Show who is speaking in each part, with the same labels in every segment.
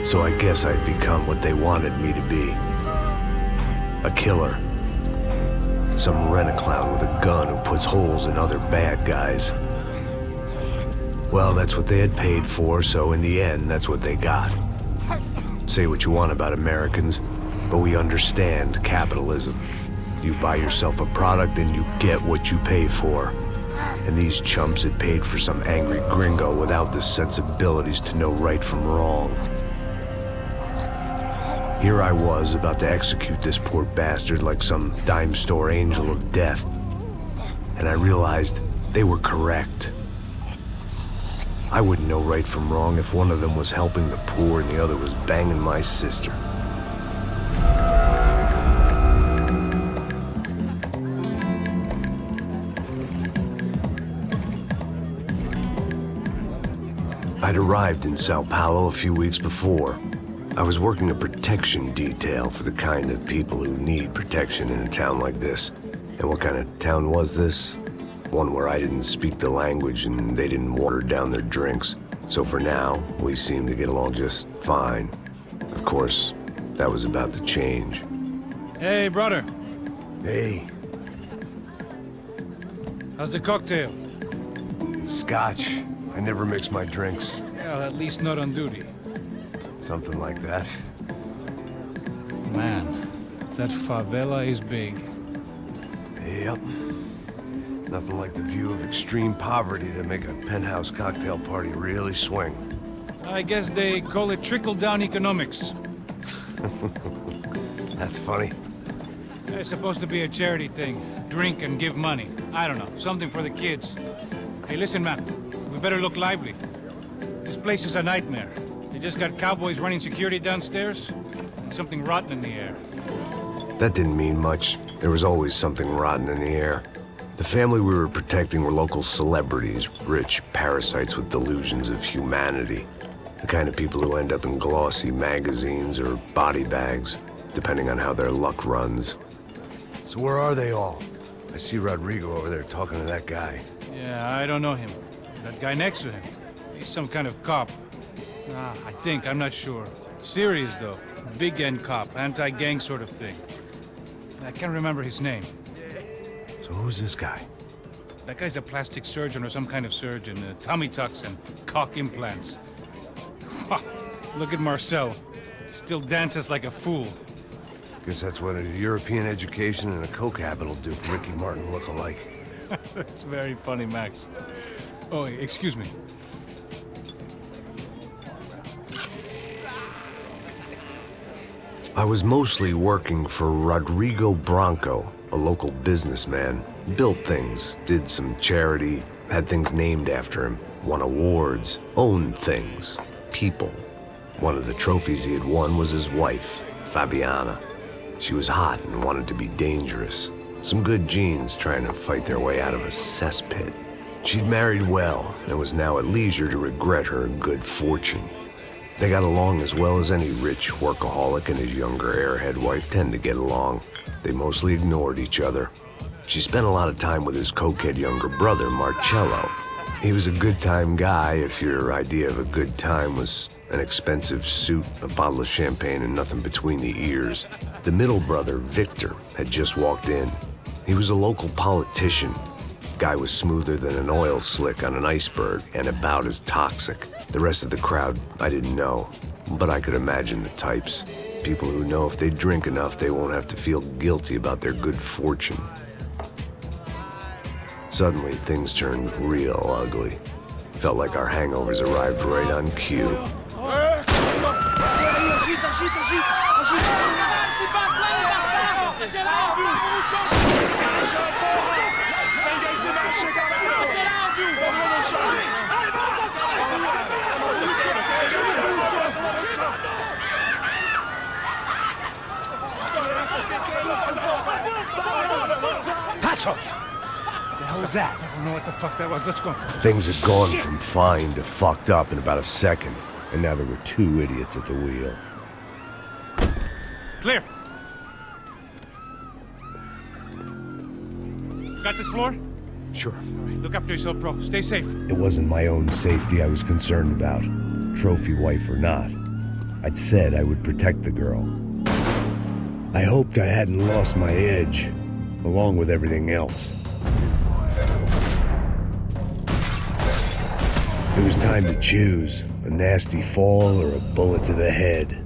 Speaker 1: So I guess I'd become what they wanted me to be. A killer. Some rent-a-clown with a gun who puts holes in other bad guys. Well, that's what they had paid for, so in the end, that's what they got. Say what you want about Americans, but we understand capitalism. You buy yourself a product and you get what you pay for. And these chumps had paid for some angry gringo without the sensibilities to know right from wrong. Here I was, about to execute this poor bastard like some dime store angel of death. And I realized they were correct. I wouldn't know right from wrong if one of them was helping the poor and the other was banging my sister. I'd arrived in Sao Paulo a few weeks before. I was working a protection detail for the kind of people who need protection in a town like this. And what kind of town was this? One where I didn't speak the language and they didn't water down their drinks. So for now, we seemed to get along just fine. Of course, that was about to change.
Speaker 2: Hey, brother.
Speaker 1: Hey.
Speaker 2: How's the cocktail?
Speaker 1: It's scotch. I never mix my drinks.
Speaker 2: Well, at least not on duty.
Speaker 1: Something like that.
Speaker 2: Man, that favela is big.
Speaker 1: Yep. Nothing like the view of extreme poverty to make a penthouse cocktail party really swing.
Speaker 2: I guess they call it trickle-down economics.
Speaker 1: That's funny.
Speaker 2: It's supposed to be a charity thing. Drink and give money. I don't know, something for the kids. Hey, listen, man. We better look lively. This place is a nightmare. They just got cowboys running security downstairs, and something rotten in the air.
Speaker 1: That didn't mean much. There was always something rotten in the air. The family we were protecting were local celebrities, rich parasites with delusions of humanity. The kind of people who end up in glossy magazines or body bags, depending on how their luck runs. So where are they all? I see Rodrigo over there talking to that guy.
Speaker 2: Yeah, I don't know him. That guy next to him, he's some kind of cop. I think, I'm not sure. Serious, though. Big-end cop, anti-gang sort of thing. I can't remember his name.
Speaker 1: So who's this guy?
Speaker 2: That guy's a plastic surgeon or some kind of surgeon. Tummy tucks and cock implants. Look at Marcel. Still dances like a fool.
Speaker 1: Guess that's what a European education and a coke habit will do for Ricky Martin look-alike.
Speaker 2: That's very funny, Max. Oh, excuse me.
Speaker 1: I was mostly working for Rodrigo Branco, a local businessman. Built things, did some charity, had things named after him, won awards, owned things, people. One of the trophies he had won was his wife, Fabiana. She was hot and wanted to be dangerous. Some good genes trying to fight their way out of a cesspit. She'd married well and was now at leisure to regret her good fortune. They got along as well as any rich workaholic and his younger airhead wife tend to get along. They mostly ignored each other. She spent a lot of time with his cokehead younger brother, Marcello. He was a good-time guy if your idea of a good time was an expensive suit, a bottle of champagne, and nothing between the ears. The middle brother, Victor, had just walked in. He was a local politician. Guy was smoother than an oil slick on an iceberg and about as toxic. The rest of the crowd, I didn't know, but I could imagine the types. People who know if they drink enough, they won't have to feel guilty about their good fortune. Suddenly, things turned real ugly. Felt like our hangovers arrived right on cue.
Speaker 2: Passos! What the hell was that? I don't know what the fuck that was. Let's go.
Speaker 1: Things had gone from fine to fucked up in about a second, and now there were two idiots at the wheel.
Speaker 2: Clear. Got this floor?
Speaker 1: Sure.
Speaker 2: All right, look after yourself, bro. Stay safe.
Speaker 1: It wasn't my own safety I was concerned about, trophy wife or not. I'd said I would protect the girl. I hoped I hadn't lost my edge, along with everything else. It was time to choose, a nasty fall or a bullet to the head.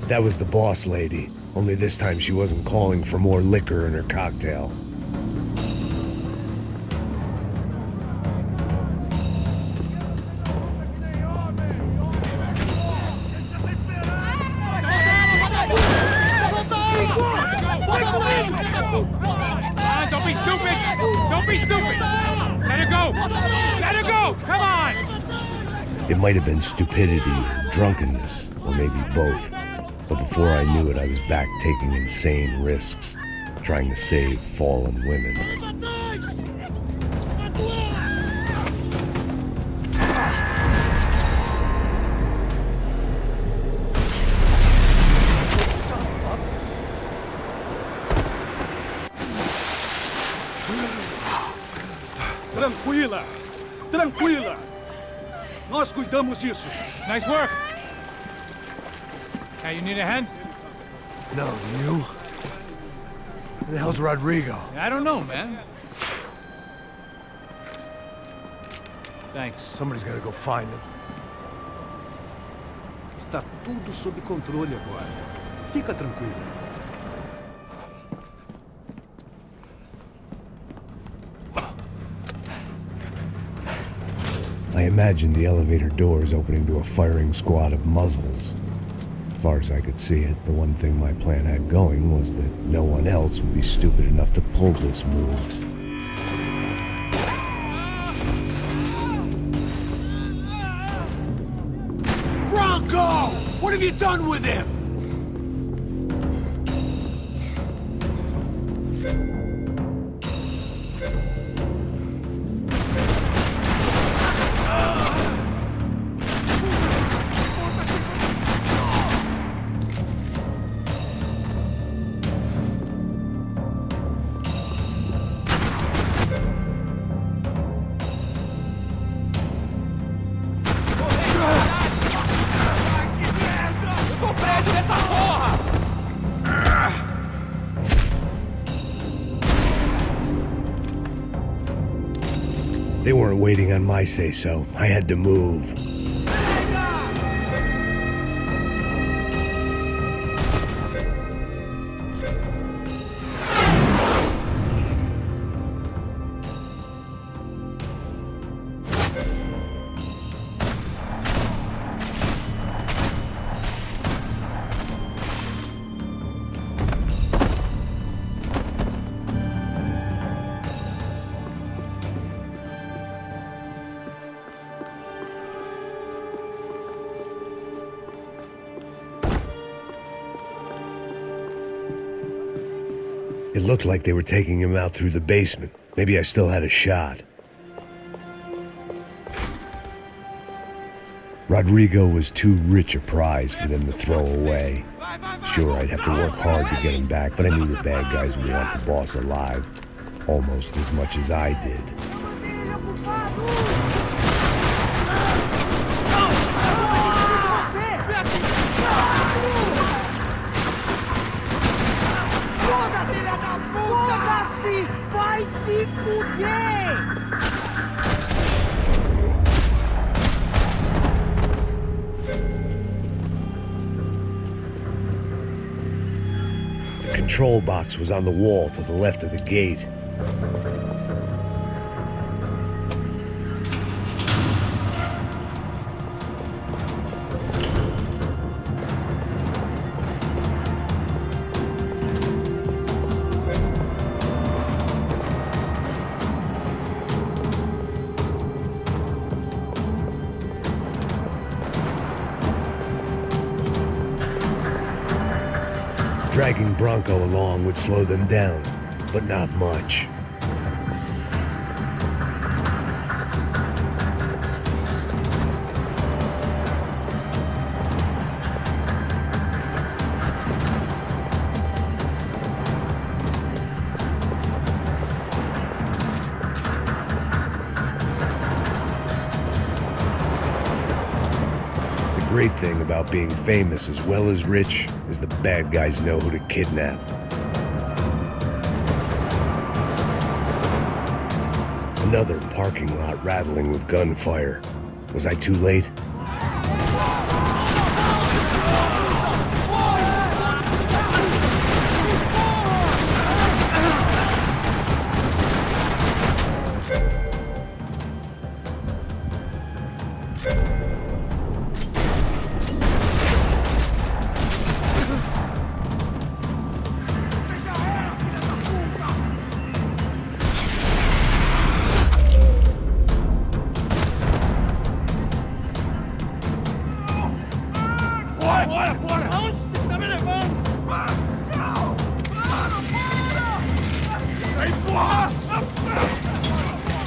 Speaker 1: That was the boss lady, only this time she wasn't calling for more liquor in her cocktail.
Speaker 2: Don't be stupid! Don't be stupid! Let her go! Let her go! Come on!
Speaker 1: It might have been stupidity, drunkenness, or maybe both. But before I knew it, I was back taking insane risks, trying to save fallen women.
Speaker 3: Tranquila! Tranquila! Nós cuidamos disso.
Speaker 2: Nice work! Hey, you need a hand?
Speaker 1: No, you? Where the hell's Rodrigo?
Speaker 2: I don't know, man. Thanks.
Speaker 1: Somebody's gotta go find him.
Speaker 3: Está tudo sob controle agora. Fica tranquila.
Speaker 1: I imagined the elevator doors opening to a firing squad of muzzles. As far as I could see it, the one thing my plan had going was that no one else would be stupid enough to pull this move.
Speaker 4: Bronco! What have you done with him?
Speaker 1: They weren't waiting on my say-so. I had to move. It looked like they were taking him out through the basement. Maybe I still had a shot. Rodrigo was too rich a prize for them to throw away. Sure, I'd have to work hard to get him back, but I knew the bad guys would want the boss alive, almost as much as I did.
Speaker 5: Vai se fuder!
Speaker 1: The control box was on the wall to the left of the gate. Dragging Bronco along would slow them down, but not much. The great thing about being famous as well as rich is the bad guys know who to kidnap. Another parking lot rattling with gunfire. Was I too late?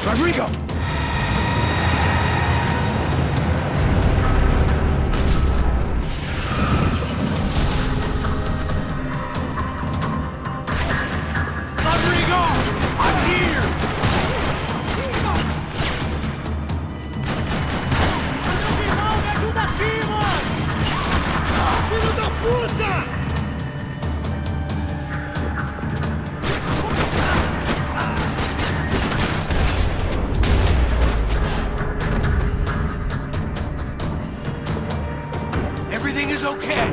Speaker 4: Rodrigo! Rodrigo! I'm here!
Speaker 5: Irmão, me ajuda aqui, mano! Filho da puta!
Speaker 4: Everything is okay.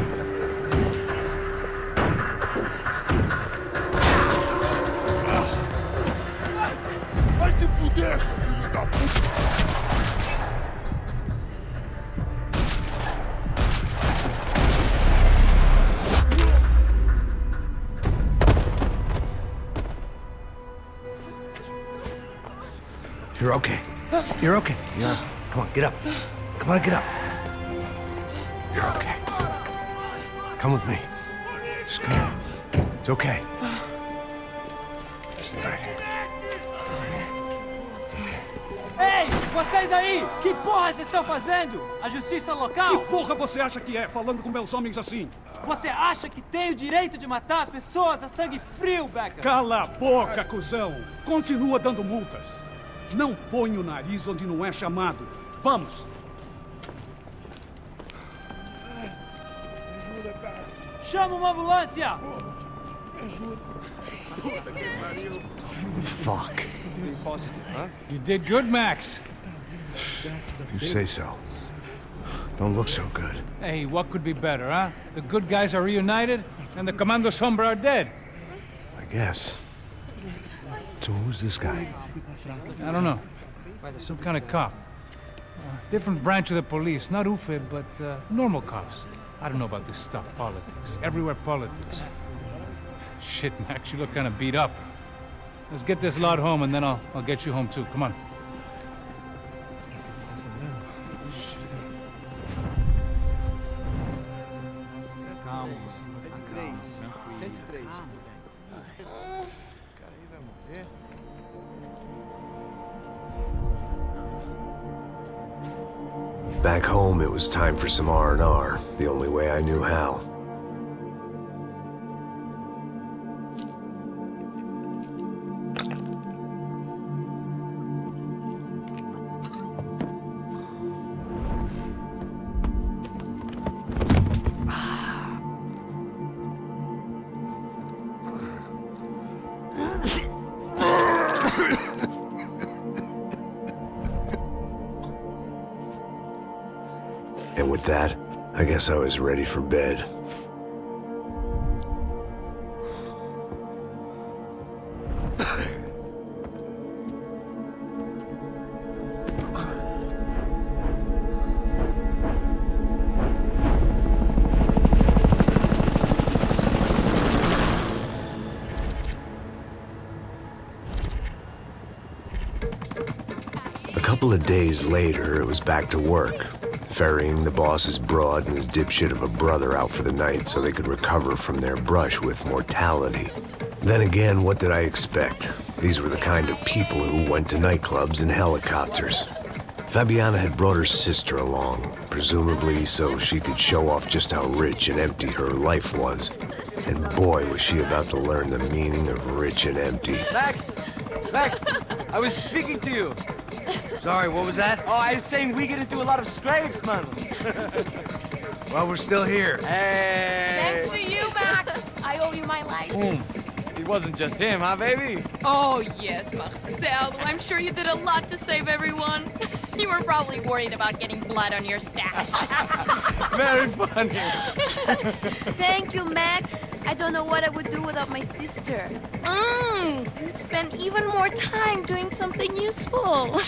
Speaker 4: Vai se fuder, filho da puta!
Speaker 1: You're okay. You're okay. Yeah. Come on, get up. Come on, get up. You're okay. Come with me. Just come. It's okay. Just right here. It's okay.
Speaker 5: Ei, vocês aí! Que porra vocês estão fazendo? A justiça local?
Speaker 3: Que porra você acha que é, falando com meus homens assim?
Speaker 5: Você acha que tem o direito de matar as pessoas a sangue frio, Becker?
Speaker 3: Cala a boca, cuzão! Continua dando multas. Não põe o nariz onde não é chamado. Vamos!
Speaker 5: Chama uma ambulância!
Speaker 1: Fuck.
Speaker 2: You did good, Max.
Speaker 1: You say so. Don't look so good.
Speaker 2: Hey, what could be better, huh? The good guys are reunited, and the Commando Sombra are dead.
Speaker 1: I guess. So who's this guy?
Speaker 2: I don't know. Some kind of cop. Different branch of the police. Not UFE, but normal cops. I don't know about this stuff. Politics. Everywhere politics. Shit, Max, you look kind of beat up. Let's get this lot home, and then I'll get you home, too. Come on.
Speaker 5: Calma. 103. 103.
Speaker 1: Back home, it was time for some R&R, the only way I knew how. And with that, I guess I was ready for bed. A couple of days later, it was back to work. ferrying the boss's broad and his dipshit of a brother out for the night so they could recover from their brush with mortality. Then again, what did I expect? These were the kind of people who went to nightclubs in helicopters. Fabiana had brought her sister along, presumably so she could show off just how rich and empty her life was. And boy, was she about to learn the meaning of rich and empty.
Speaker 5: Max! Max! I was speaking to you.
Speaker 6: Sorry, what was that?
Speaker 5: Oh, I was saying we get into a lot of scrapes, man.
Speaker 6: Well, we're still here.
Speaker 5: Hey!
Speaker 7: Thanks to you, Max. I owe you my life.
Speaker 5: It wasn't just him, huh, baby?
Speaker 7: Oh, yes, Marcel. I'm sure you did a lot to save everyone. You were probably worried about getting blood on your stash.
Speaker 5: Very funny.
Speaker 8: Thank you, Max. I don't know what I would do without my sister.
Speaker 7: Spend even more time doing something useful.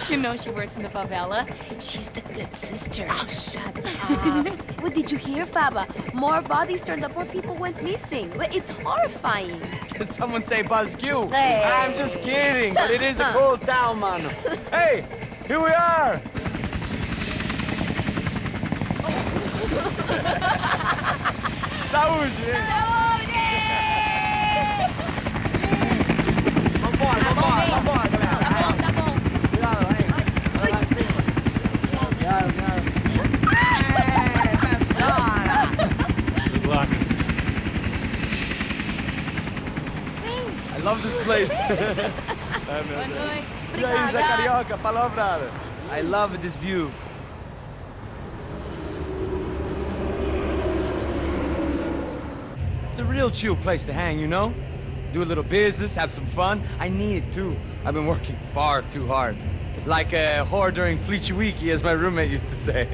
Speaker 7: You know she works in the favela.
Speaker 8: She's the good sister.
Speaker 7: Oh, shut up.
Speaker 8: What did you hear, Faba? More bodies turned up, more people went missing. It's horrifying.
Speaker 5: Did someone say Buzz Q?
Speaker 8: Hey.
Speaker 5: I'm just kidding, but it is a cool town, man. Hey, here we are. Saúde! Vambora, vambora, vambora, galera.
Speaker 7: Tá bom.
Speaker 5: Cuidado, aí. Vai lá em cima. Cuidado, cuidado.
Speaker 2: Good luck.
Speaker 5: I love this place.
Speaker 7: Boa noite.
Speaker 5: E aí, Zé Carioca, falou, brother. I love this view. It's a real chill place to hang, you know? Do a little business, have some fun. I need it too. I've been working far too hard. Like a whore during Fleechy Weeky, as my roommate used to say.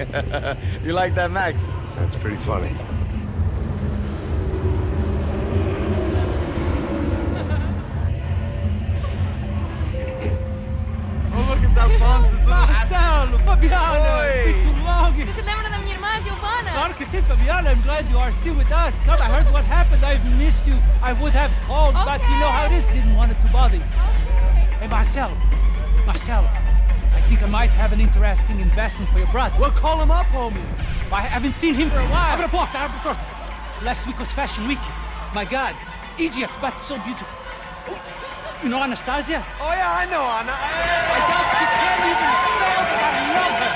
Speaker 5: You like that, Max?
Speaker 1: That's pretty funny.
Speaker 5: Oh, look, it's Alfonso's little
Speaker 3: Marcelo, Fabiana,
Speaker 5: Oi.
Speaker 3: it's been too long.
Speaker 7: Você se lembra da minha irmã, Giovanna?
Speaker 3: Claro que sim, Fabiana. I'm glad you are still with us. Come, I heard what happened. I've missed you. I would have called, but you know how it is. Didn't want it to bother you. Hey, Marcelo. Marcelo, I think I might have an interesting investment for your brother.
Speaker 5: Well, call him up, homie.
Speaker 3: I haven't seen him for a while. Abre a porta, abre a porta. Last week was Fashion Week. My God, Egypt, but so beautiful. You know Anastasia?
Speaker 5: Oh, yeah, I know, Anna.
Speaker 3: I doubt she can't even spell, but I love her.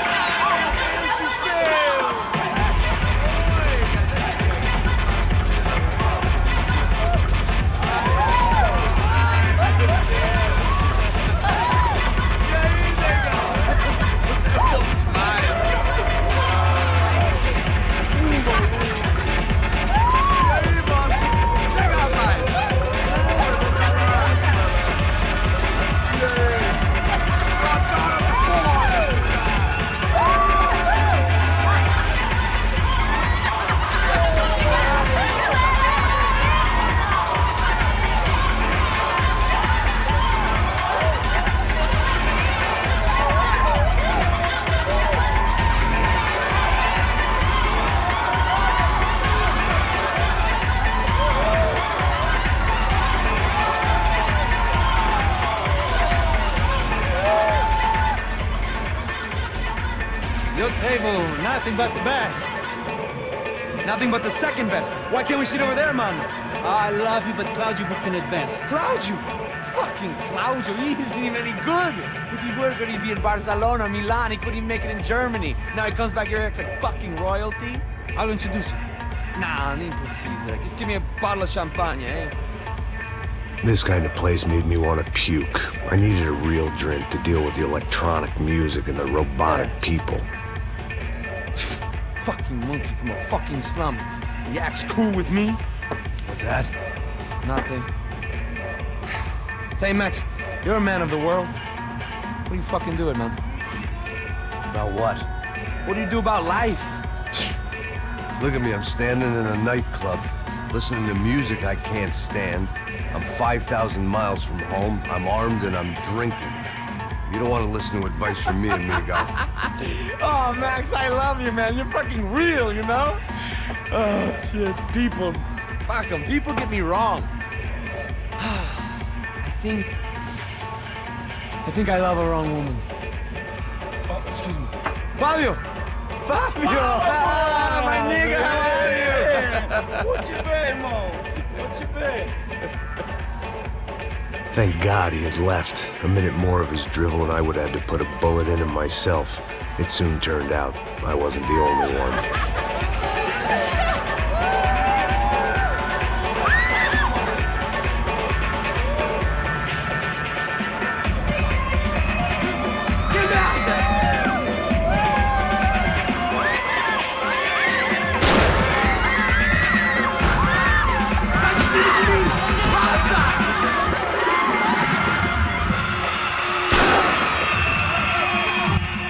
Speaker 5: Your table, nothing but the best. Nothing but the second best. Why can't we sit over there, man?
Speaker 3: I love you, but Claudio booked in advance.
Speaker 5: Claudio! Fucking Claudio, he isn't even any good. If he were good, he'd be in Barcelona, Milan. He couldn't even make it in Germany. Now he comes back here, acts like fucking royalty.
Speaker 3: I'll introduce you.
Speaker 5: Nah, nem precisa. Just give me a bottle of champagne, eh?
Speaker 1: This kind of place made me want to puke. I needed a real drink to deal with the electronic music and the robotic people.
Speaker 5: Fucking monkey from a fucking slum. He acts cool with me.
Speaker 1: What's that?
Speaker 5: Nothing. Say, Max, you're a man of the world. What do you fucking do it, man?
Speaker 1: About what?
Speaker 5: What do you do about life?
Speaker 1: Look at me, I'm standing in a nightclub, listening to music I can't stand. I'm 5,000 miles from home, I'm armed, and I'm drinking. You don't want to listen to advice from me, amigo.
Speaker 5: Oh, Max, I love you, man. You're fucking real, you know? Oh, shit. People, fuck them. People get me wrong. I think I love a wrong woman. Oh, excuse me. Fabio! Fabio! Ah, my nigga, how are you?
Speaker 4: What you been, Mo? What you been?
Speaker 1: Thank God he had left. A minute more of his drivel and I would have had to put a bullet in him myself. It soon turned out I wasn't the only one.